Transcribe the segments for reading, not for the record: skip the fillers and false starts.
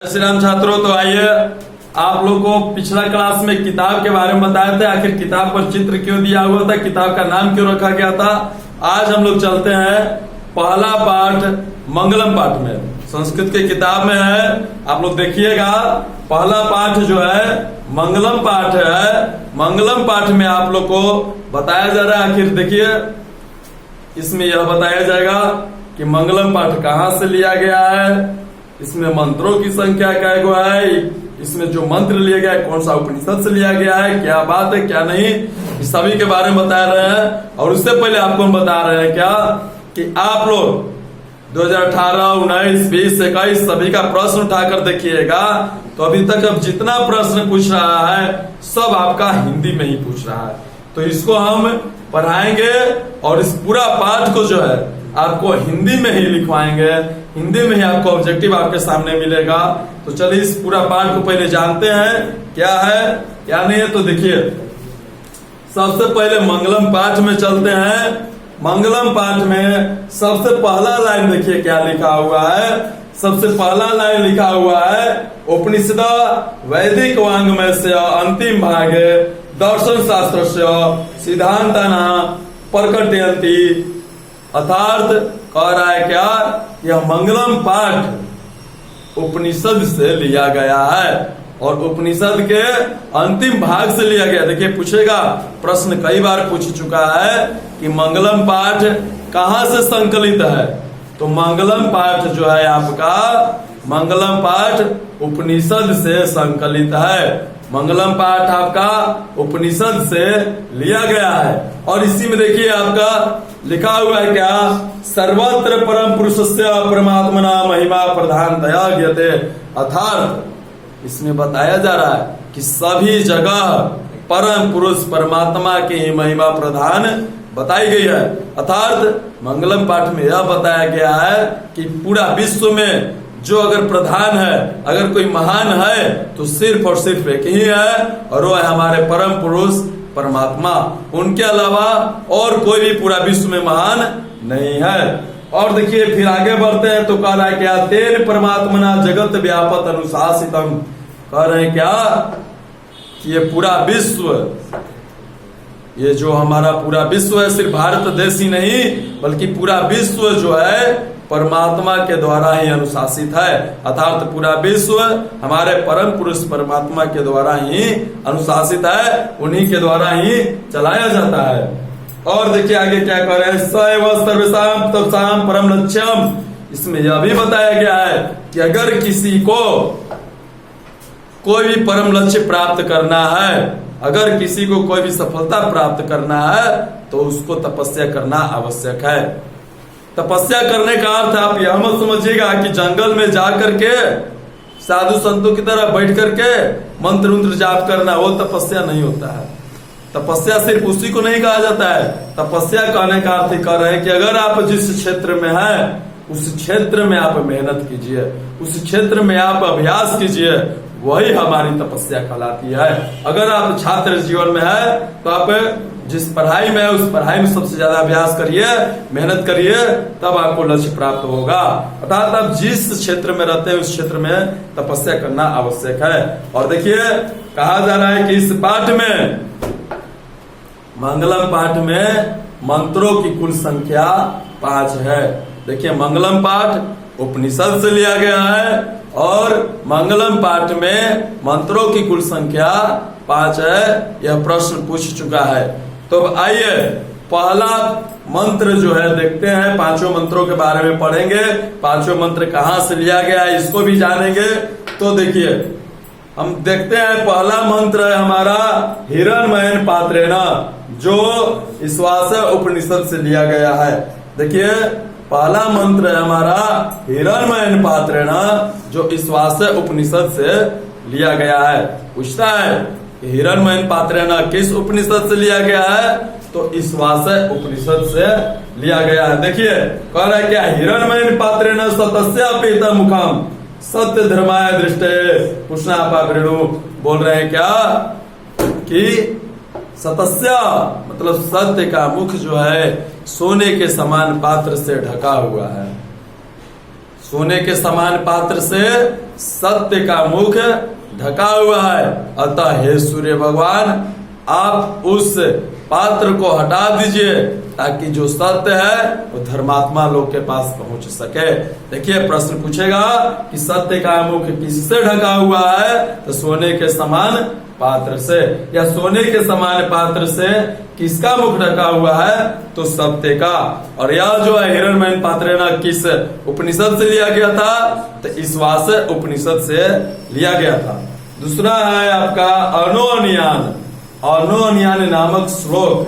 श्री राम छात्रों, तो आइए आप लोग को पिछला क्लास में किताब के बारे में बताए थे। आखिर किताब पर चित्र क्यों दिया हुआ था, किताब का नाम क्यों रखा गया था। आज हम लोग चलते हैं पहला पाठ मंगलम पाठ में, संस्कृत की किताब में है। आप लोग देखिएगा, पहला पाठ जो है मंगलम पाठ है। मंगलम पाठ में आप लोग को बताया जा रहा है, आखिर देखिए इसमें यह बताया जाएगा कि मंगलम पाठ कहाँ से लिया गया है, इसमें मंत्रों की संख्या क्या है, इसमें जो मंत्र लिए गया है कौन सा उपनिषद से लिया गया है, क्या बात है क्या नहीं, इस सभी के बारे में बता रहे हैं। और उससे पहले आपको हम बता रहे हैं क्या कि आप लोग 2018, 19, 20, 21 सभी का प्रश्न उठाकर देखिएगा। तो अभी तक अब जितना प्रश्न पूछ रहा है सब आपका हिंदी में ही पूछ रहा है, तो इसको हम पढ़ाएंगे और इस पूरा पाठ को जो है आपको हिंदी में ही लिखवाएंगे, हिंदी में ही आपको ऑब्जेक्टिव आपके सामने मिलेगा। तो चलिए इस पूरा पाठ को पहले जानते हैं क्या है क्या नहीं है। तो देखिए सबसे पहले मंगलम पाठ में चलते हैं। मंगलम पाठ में सबसे पहला लाइन देखिए क्या लिखा हुआ है। सबसे पहला लाइन लिखा हुआ है, उपनिषद वैदिक वांग्मय से अंतिम भागे दर्शन शास्त्र से सिद्धांतना प्रकटयन्ति। अर्थात कह रहा है क्या, यह मंगलम पाठ उपनिषद से लिया गया है और उपनिषद के अंतिम भाग से लिया गया। देखिए पूछेगा, प्रश्न कई बार पूछ चुका है कि मंगलम पाठ कहाँ से संकलित है। तो मंगलम पाठ जो है आपका, मंगलम पाठ उपनिषद से संकलित है। मंगलम पाठ आपका उपनिषद से लिया गया है। और इसी में देखिए आपका लिखा हुआ है क्या, सर्वत्र परम पुरुषस्य परमात्मना महिमा प्रधानतया ज्ञाते। अर्थात इसमें बताया जा रहा है कि सभी जगह परम पुरुष परमात्मा की ही महिमा प्रधान बताई गई है। अर्थात मंगलम पाठ में यह बताया गया है कि पूरा विश्व में जो अगर प्रधान है, अगर कोई महान है तो सिर्फ और सिर्फ एक ही है, और वो है हमारे परम पुरुष परमात्मा। उनके अलावा और कोई भी पूरा विश्व में महान नहीं है। और देखिए फिर आगे बढ़ते हैं तो कह रहा है क्या, तेन परमात्मना जगत व्यापक अनुशासितम। कह रहे हैं क्या कि ये पूरा विश्व, ये जो हमारा पूरा विश्व है, सिर्फ भारत देश ही नहीं बल्कि पूरा विश्व जो है परमात्मा के द्वारा ही अनुशासित है। अर्थात पूरा विश्व हमारे परम पुरुष परमात्मा के द्वारा ही अनुशासित है, उन्हीं के द्वारा ही चलाया जाता है। और देखिए आगे क्या कह रहे हैं, सैव सर्वसाम तत्साम परम लक्ष्यम। इसमें यह भी बताया गया है कि अगर किसी को कोई भी परम लक्ष्य प्राप्त करना है, अगर किसी को कोई भी सफलता प्राप्त करना है तो उसको तपस्या करना आवश्यक है। तपस्या करने का अर्थ आप यह मत समझिएगा कि जंगल में जा करके साधु संतों की तरह बैठ करके मंत्र उंत्र जाप करना, वो तपस्या नहीं होता है। तपस्या सिर्फ उसी को नहीं कहा जाता है। तपस्या कहने का अर्थ कर रहे हैं कि अगर आप जिस क्षेत्र में हैं उस क्षेत्र में आप मेहनत कीजिए, उस क्षेत्र में आप अभ्यास कीजिए, वही हमारी तपस्या कहलाती है। अगर आप छात्र जीवन में है तो आप जिस पढ़ाई में है उस पढ़ाई में सबसे ज्यादा अभ्यास करिए, मेहनत करिए, तब आपको लक्ष्य प्राप्त होगा। अर्थात आप जिस क्षेत्र में रहते हैं उस क्षेत्र में तपस्या करना आवश्यक है। और देखिए कहा जा रहा है कि इस पाठ में, मंगलम पाठ में मंत्रों की कुल संख्या 5 है। देखिए मंगलम पाठ उपनिषद से लिया गया है और मंगलम पाठ में मंत्रों की कुल संख्या 5 है। यह प्रश्न पूछ चुका है। तो आइए पहला मंत्र जो है देखते हैं, पांचों मंत्रों के बारे में पढ़ेंगे, पांचों मंत्र कहाँ से लिया गया है इसको भी जानेंगे। तो देखिए हम देखते हैं, पहला मंत्र है हमारा हिरण्मयेन पात्रेण, जो ईश्वास उपनिषद से लिया गया है। देखिए पहला मंत्र है हमारा हिरण्मयेन पात्रेण, जो ईश्वास उपनिषद से लिया गया है। पूछता है हिरण्मयेन पात्रेण किस उपनिषद से लिया गया है, तो ईश्वास उपनिषद से लिया गया है। देखिए कह रहा है क्या, हिरण्मयेन पात्रेण सतस्य पीता मुखम सत्य धर्माय दृष्टे पुष्णा पापरेणु। बोल रहे हैं क्या कि सतस्य मतलब सत्य का मुख जो है सोने के समान पात्र से ढका हुआ है। सोने के समान पात्र से सत्य का मुख ढका हुआ है। अतः हे सूर्य भगवान, आप उस पात्र को हटा दीजिए ताकि जो सत्य है वो धर्मात्मा लोग के पास पहुंच सके। देखिए प्रश्न पूछेगा कि सत्य का मुख किससे ढका हुआ है, तो सोने के समान पात्र से। या सोने के समान पात्र से किसका मुख ढका हुआ है, तो सत्य का। और यह जो है हिरण्मयी पात्र ना किस उपनिषद से लिया गया था, तो ईश्वास उपनिषद से लिया गया था। दूसरा है आपका अनोन्यान। अनोन्यान नामक श्लोक,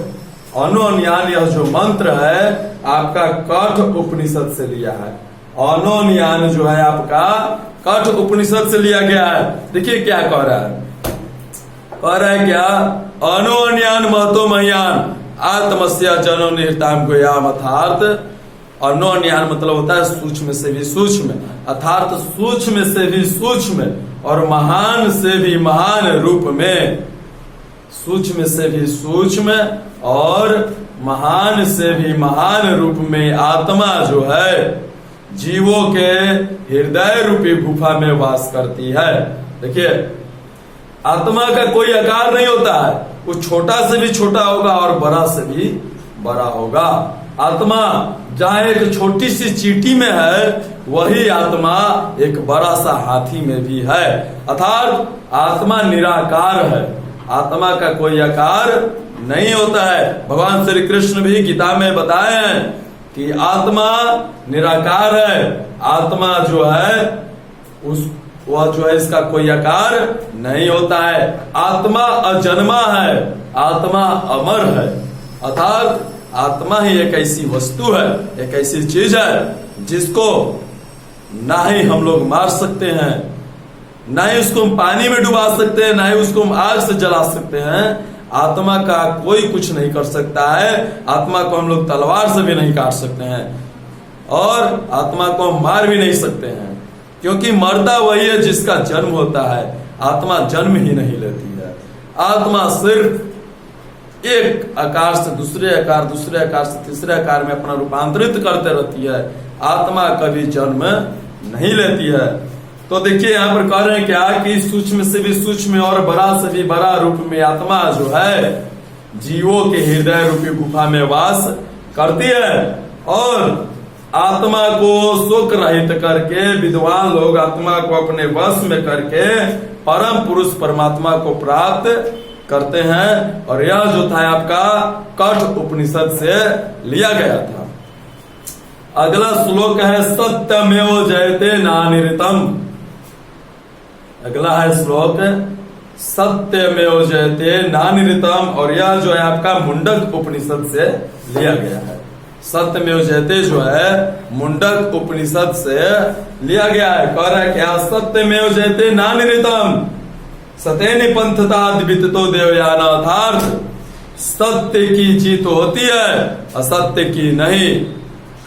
अनोन्यान यह जो मंत्र है आपका कठ उपनिषद से लिया है। अनोन्यान जो है आपका कठ उपनिषद से लिया गया है। देखिए क्या कह रहा है, कह रहा है क्या, अनोन्यान महतो महियान आत्मस्य जनो निहिताम गोयाम। अर्थात अनोन्यान मतलब होता है सूक्ष्म से भी सूक्ष्म, अर्थात सूक्ष्म से भी सूक्ष्म और महान से भी महान रूप में, सूक्ष्म से भी सूक्ष्म और महान से भी महान रूप में आत्मा जो है जीवों के हृदय रूपी गुफा में वास करती है। देखिए आत्मा का कोई आकार नहीं होता है, वो छोटा से भी छोटा होगा और बड़ा से भी बड़ा होगा। आत्मा जहाँ एक छोटी सी चींटी में है, वही आत्मा एक बड़ा सा हाथी में भी है। अर्थात आत्मा निराकार है, आत्मा का कोई आकार नहीं होता है। भगवान श्री कृष्ण भी गीता में बताए हैं कि आत्मा निराकार है। आत्मा जो है वह जो है इसका कोई आकार नहीं होता है। आत्मा अजन्मा है, आत्मा अमर है। अर्थात आत्मा ही एक ऐसी वस्तु है, एक ऐसी चीज है जिसको ना ही हम लोग मार सकते हैं, ना ही उसको हम पानी में डुबा सकते हैं, ना ही उसको हम आग से जला सकते हैं। आत्मा का कोई कुछ नहीं कर सकता है। आत्मा को हम लोग तलवार से भी नहीं काट सकते हैं और आत्मा को हम मार भी नहीं सकते हैं, क्योंकि मरता वही है जिसका जन्म होता है। आत्मा जन्म ही नहीं लेती है। आत्मा सिर्फ एक आकार से दूसरे आकार, दूसरे आकार से तीसरे आकार में अपना रूपांतरित करते रहती है। आत्मा कभी जन्म नहीं लेती है। तो देखिए यहाँ पर कह रहे हैं क्या कि सूक्ष्म से भी सूक्ष्म और बड़ा से भी बड़ा रूप में आत्मा जो है जीवों के हृदय रूपी गुफा में वास करती है। और आत्मा को शोक रहित करके विद्वान लोग आत्मा को अपने वश में करके परम पुरुष परमात्मा को प्राप्त करते हैं। और यह जो था आपका कठ उपनिषद से लिया गया था। अगला श्लोक है सत्यमेव जयते नानिरतम। अगला है श्लोक सत्यमेव जयते नानिरतम, और यह जो है आपका मुंडक उपनिषद से लिया गया है। सत्यमेव जयते जो है मुंडक उपनिषद से लिया गया है। कह रहा है क्या, सत्यमेव जयते नानिरतम सतेन पंथता विदितो देवयान। अर्थात सत्य की जीत होती है, असत्य की नहीं।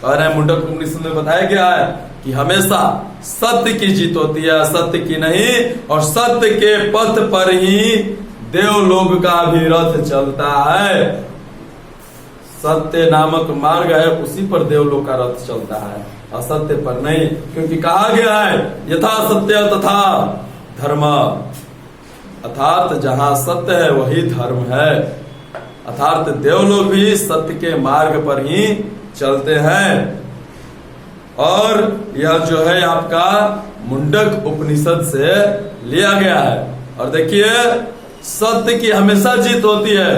कह रहे हैं मुंडक उपनिषद में बताया गया है कि हमेशा सत्य की जीत होती है, असत्य की नहीं। और सत्य के पथ पर ही देवलोक का भी रथ चलता है। सत्य नामक मार्ग है, उसी पर देवलोक का रथ चलता है, असत्य पर नहीं। क्योंकि कहा गया है यथा सत्य तथा धर्म, अर्थात जहां सत्य है वही धर्म है। अर्थात देवलोक भी सत्य के मार्ग पर ही चलते हैं। और यह जो है आपका मुंडक उपनिषद से लिया गया है। और देखिए सत्य की हमेशा जीत होती है।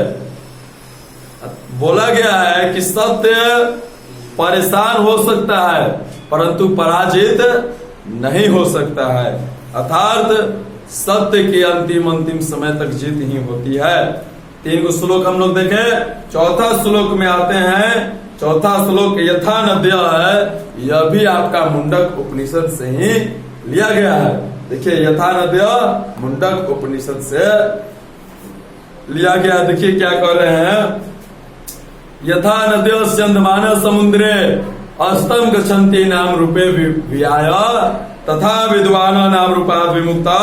बोला गया है कि सत्य परेशान हो सकता है परंतु पराजित नहीं हो सकता है। अर्थात सत्य की अंतिम समय तक जीत ही होती है। 3 गो श्लोक हम लोग देखें। चौथा श्लोक में आते हैं। चौथा श्लोक यथा नद्य है, यह भी आपका मुंडक उपनिषद से ही लिया गया है। देखिए यथा नद्य मुंडक उपनिषद से लिया गया। देखिए क्या कह रहे हैं, यथा नद्य स्यंदमान समुद्रे अस्तम गच्छन्ति नाम रूपे विहाय तथा विद्वान नाम रूपात् विमुक्ता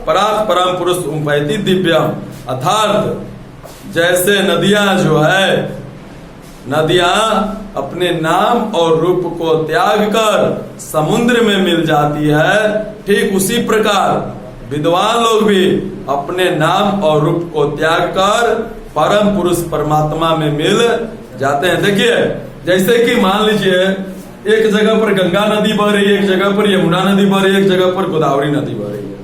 परात् परम पुरुष उपैति दिव्यम। अर्थात जैसे नदियां जो है, नदियां अपने नाम और रूप को त्याग कर समुद्र में मिल जाती है, ठीक उसी प्रकार विद्वान लोग भी अपने नाम और रूप को त्याग कर परम पुरुष परमात्मा में मिल जाते हैं। देखिए, जैसे कि मान लीजिए एक जगह पर गंगा नदी बह रही है, एक जगह पर यमुना नदी बह रही है, एक जगह पर गोदावरी नदी बह रही है।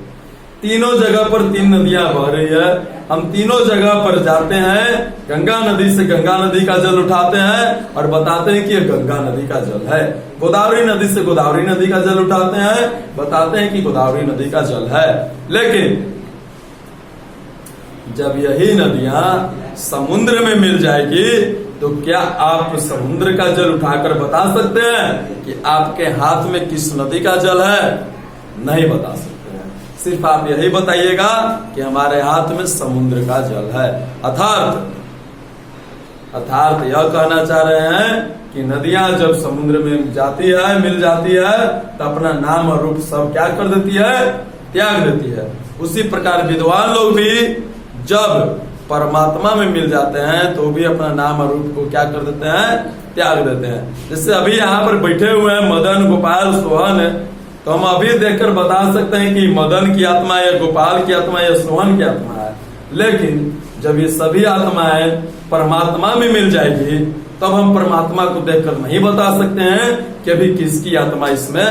तीनों जगह पर 3 नदियां बह रही है। हम तीनों जगह पर जाते हैं, गंगा नदी से गंगा नदी का जल उठाते हैं और बताते हैं कि ये गंगा नदी का जल है। गोदावरी नदी से गोदावरी नदी का जल उठाते हैं, बताते हैं कि गोदावरी नदी का जल है। लेकिन जब यही नदियां समुद्र में मिल जाएगी तो क्या आप समुद्र का जल उठाकर बता सकते हैं कि आपके हाथ में किस नदी का जल है? नहीं बता सकते। सिर्फ आप यही बताइएगा कि हमारे हाथ में समुद्र का जल है। अर्थात यह कहना चाह रहे हैं कि नदियां जब समुद्र में जाती है, मिल जाती है, तो अपना नाम और रूप सब क्या कर देती है? त्याग देती है। उसी प्रकार विद्वान लोग भी जब परमात्मा में मिल जाते हैं तो भी अपना नाम और रूप को क्या कर देते हैं? त्याग देते हैं। जैसे अभी यहाँ पर बैठे हुए हैं मदन, गोपाल, सोहन, तो हम अभी देखकर बता सकते हैं कि मदन की आत्मा या गोपाल की आत्मा या सोहन की आत्मा है। लेकिन जब ये सभी आत्माएं परमात्मा में मिल जाएगी तब हम परमात्मा को देखकर नहीं बता सकते हैं कि अभी किसकी आत्मा इसमें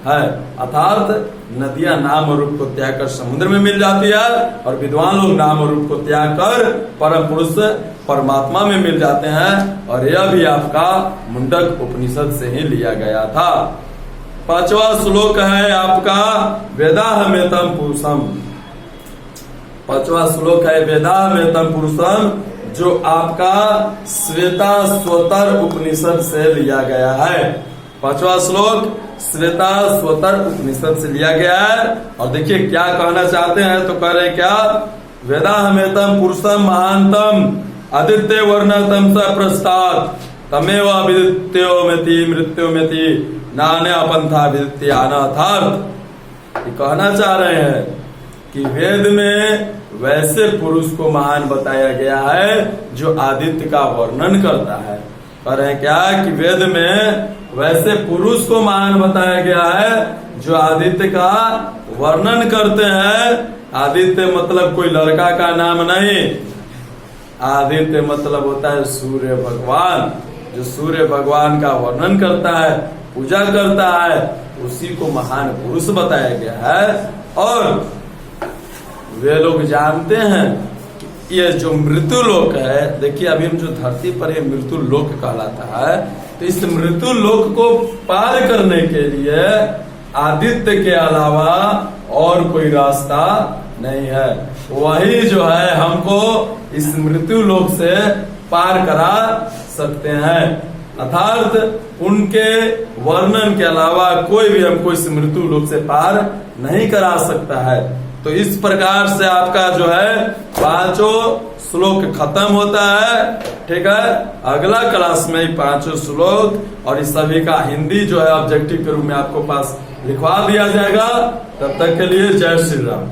है। अर्थात नदियां नाम और रूप को त्याग कर समुद्र में मिल जाती है और विद्वान लोग नाम और रूप को त्याग कर परम पुरुष परमात्मा में मिल जाते हैं। और यह भी आपका मुंडक उपनिषद से ही लिया गया था। 5वां श्लोक है आपका वेदाहमेतम पुरुषम। 5वां श्लोक है वेदाहमेतम पुरुषम, जो आपका श्वेताश्वतर उपनिषद से लिया गया है। 5वां श्लोक श्वेताश्वतर उपनिषद से लिया गया है। और देखिए क्या कहना चाहते हैं, तो कह रहे क्या? वेदाहमेतम पुरुषम महांतम आदित्य वर्णतम स प्रस्तात् तमेव विदित्योमेति मृत्युमेति नान्या पंथा विदित्यानाथार्थ। कहना चाह रहे हैं कि वेद में वैसे पुरुष को महान बताया गया है जो आदित्य का वर्णन करता है। कह रहे हैं क्या कि वेद में वैसे पुरुष को महान बताया गया है जो आदित्य का वर्णन करते हैं। आदित्य मतलब कोई लड़का का नाम नहीं, आदित्य मतलब होता है सूर्य भगवान। जो सूर्य भगवान का वर्णन करता है, पूजा करता है, उसी को महान पुरुष बताया गया है। और वे लोग जानते हैं कि ये जो मृत्यु लोक है, देखिए अभी हम जो धरती पर ये मृत्यु लोक कहलाता है, तो इस मृत्यु लोक को पार करने के लिए आदित्य के अलावा और कोई रास्ता नहीं है। वही जो है हमको इस मृत्यु लोक से पार करा सकते हैं। अर्थात उनके वर्णन के अलावा कोई भी हमको इस मृत्यु लोक से पार नहीं करा सकता है। तो इस प्रकार से आपका जो है 5 श्लोक खत्म होता है। ठीक है, अगला क्लास में 5 श्लोक और इस सभी का हिंदी जो है ऑब्जेक्टिव के रूप में आपको पास लिखवा दिया जाएगा। तब तक के लिए जय श्री राम।